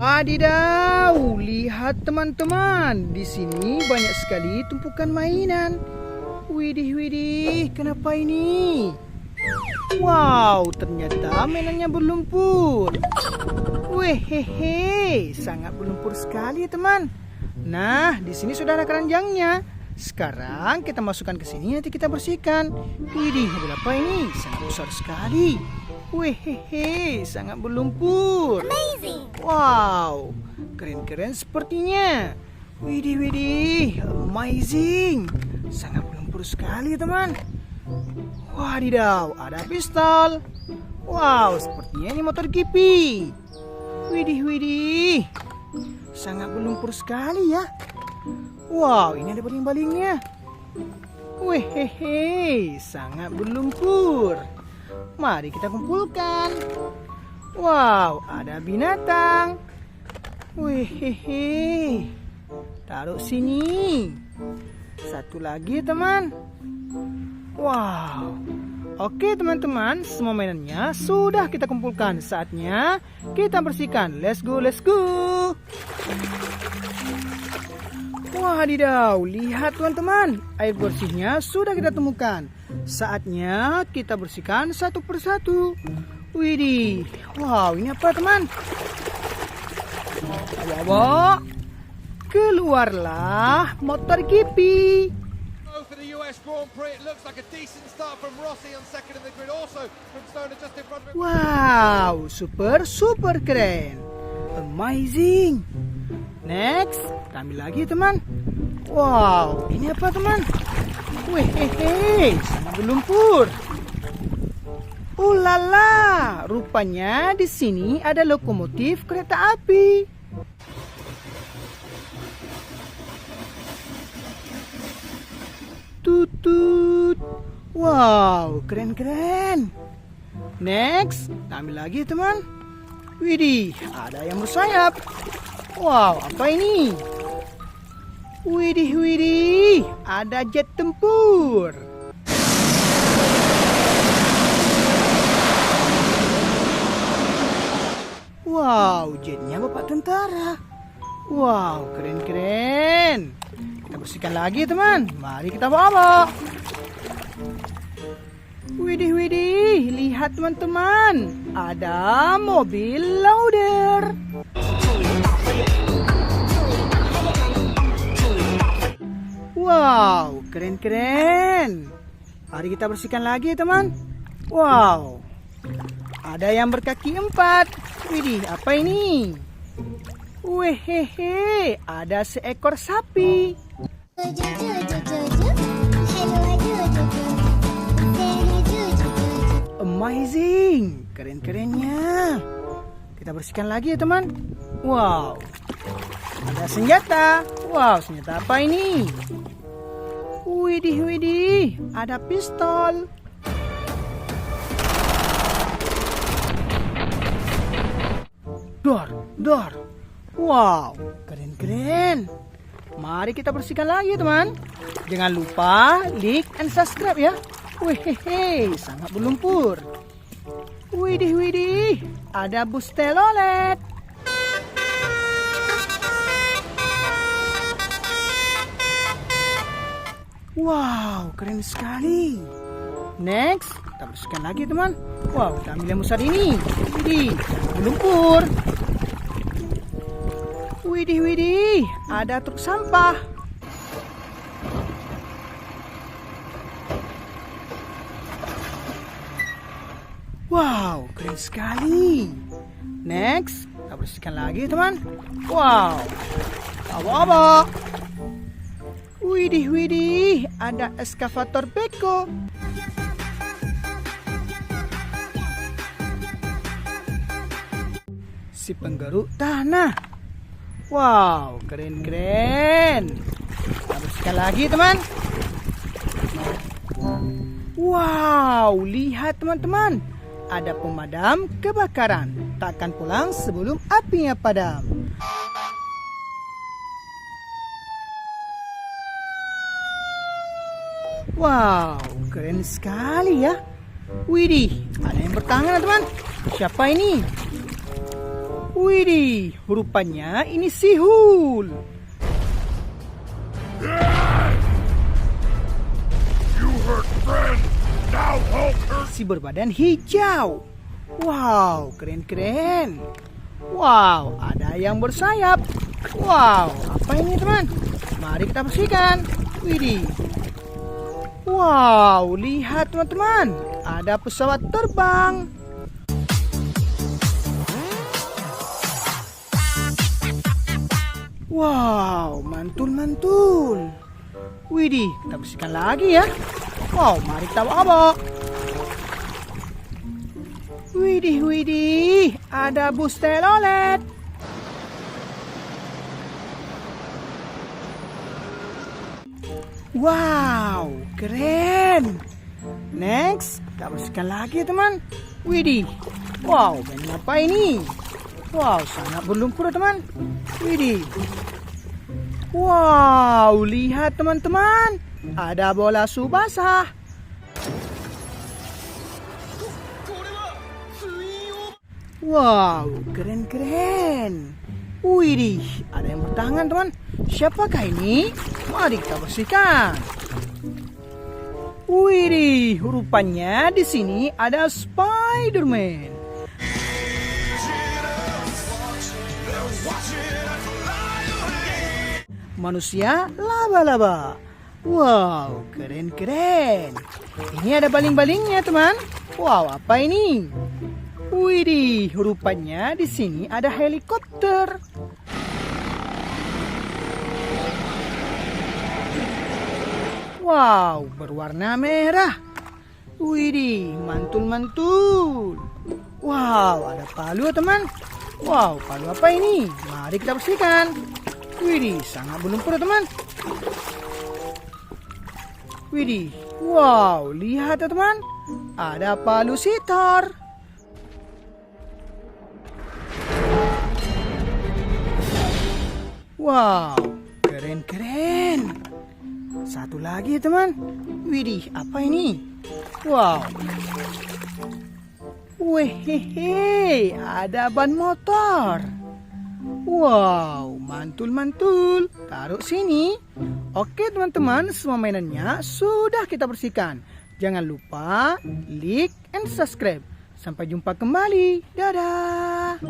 Wadidaw, lihat teman-teman, di sini banyak sekali tumpukan mainan. Widih, kenapa ini? Wow, ternyata mainannya berlumpur. Wehehe, sangat berlumpur sekali ya teman. Nah, di sini sudah ada keranjangnya. Sekarang kita masukkan ke sini, nanti kita bersihkan. Widih, ada apa ini? Sangat besar sekali. Wehehe, sangat berlumpur. Amazing. Wow, keren-keren sepertinya. Widih, amazing. Sangat berlumpur sekali teman. Wadidaw, ada pistol. Wow, sepertinya ini motor Gipi. Widih, sangat berlumpur sekali ya. Wow, ini ada baling-balingnya. Wehehe, sangat berlumpur. Mari kita kumpulkan. Wow, ada binatang. Wehehe. Taruh sini. Satu lagi teman. Wow. Oke teman-teman, semua mainannya sudah kita kumpulkan. Saatnya kita bersihkan. Let's go. Wadidaw, lihat teman-teman, air bersihnya sudah kita temukan. Saatnya kita bersihkan satu persatu. Widih, wow, ini apa teman? Wow, keluarlah motor Gipi. For the US Grand Prix, it looks like a decent start from Rossi on second in the grid, also from Stoner just in front of him. Wow, super keren. Amazing. Next, kita ambil lagi teman. Wow, ini apa teman? Wehehe, sangat berlumpur. Ulala, rupanya di sini ada lokomotif kereta api. Tutut. Wow, keren. Next, kita ambil lagi teman. Widih, ada yang bersayap. Wow, apa ini? Widih, ada jet tempur. Wow, jetnya bapak tentara. Wow, keren. Kita bersihkan lagi teman. Mari kita bawa. Widih, lihat teman-teman. Ada mobil loader. Wow, keren. Mari kita bersihkan lagi teman. Wow, ada yang berkaki 4. Widih, apa ini? Wehehe, ada seekor sapi. Amazing, keren-kerennya. Kita bersihkan lagi ya teman. Wow, ada senjata. Wow, senjata apa ini? Widih, ada pistol. Dor. Wow, keren. Mari kita bersihkan lagi teman. Jangan lupa like and subscribe ya. Wehehe, sangat berlumpur. Widih, ada bus telolet. Wow, keren sekali. Next, kita bersihkan lagi teman. Wow, kita ambil yang besar ini. Widih, berlumpur. Widih, ada truk sampah. Wow, keren sekali. Next, kita bersihkan lagi teman. Wow, apa? Widih, ada eskavator beko. Si penggeruk tanah. Wow, keren. Kita bersihkan lagi teman. Wow, lihat teman-teman. Ada pemadam kebakaran. Takkan pulang sebelum apinya padam. Wow, keren sekali ya. Widih, ada yang bertangan teman. Siapa ini? Widih, rupanya ini si Hulk. You hurt friend. Now Hulk hurt. Si berbadan hijau. Wow, keren-keren. Wow, ada yang bersayap. Wow, apa ini teman? Mari kita bersihkan. Widih. Wow, lihat teman-teman. Ada pesawat terbang. Wow, mantul-mantul. Widih, kita bersihkan lagi ya. Wow, mari kita bawa. Widih, ada bus telolet. Wow, keren. Next, kita bersihkan lagi teman. Widih, wow, band apa ini? Wow, sangat berlumpur teman. Widih. Wow, lihat teman-teman. Ada bola Tsubasa. Wow, keren-keren. Widih, ada yang bertangan teman. Siapakah ini? Mari kita bersihkan. Widih, rupanya di sini ada Spider-Man. Manusia laba-laba. Wow, keren-keren. Ini ada baling-balingnya teman. Wow, apa ini? Widih, rupanya di sini ada helikopter. Wow, berwarna merah. Widih, mantul-mantul. Wow, ada palu teman. Wow, palu apa ini? Mari kita bersihkan. Widih, sangat berlumpur teman. Widih, wow, lihat teman. Ada palu sitar. Wow, keren-keren. Satu lagi teman. Widih, apa ini? Wow. Wehehe, ada ban motor. Wow, mantul-mantul. Taruh sini. Oke teman-teman, semua mainannya sudah kita bersihkan. Jangan lupa like and subscribe. Sampai jumpa kembali. Dadah.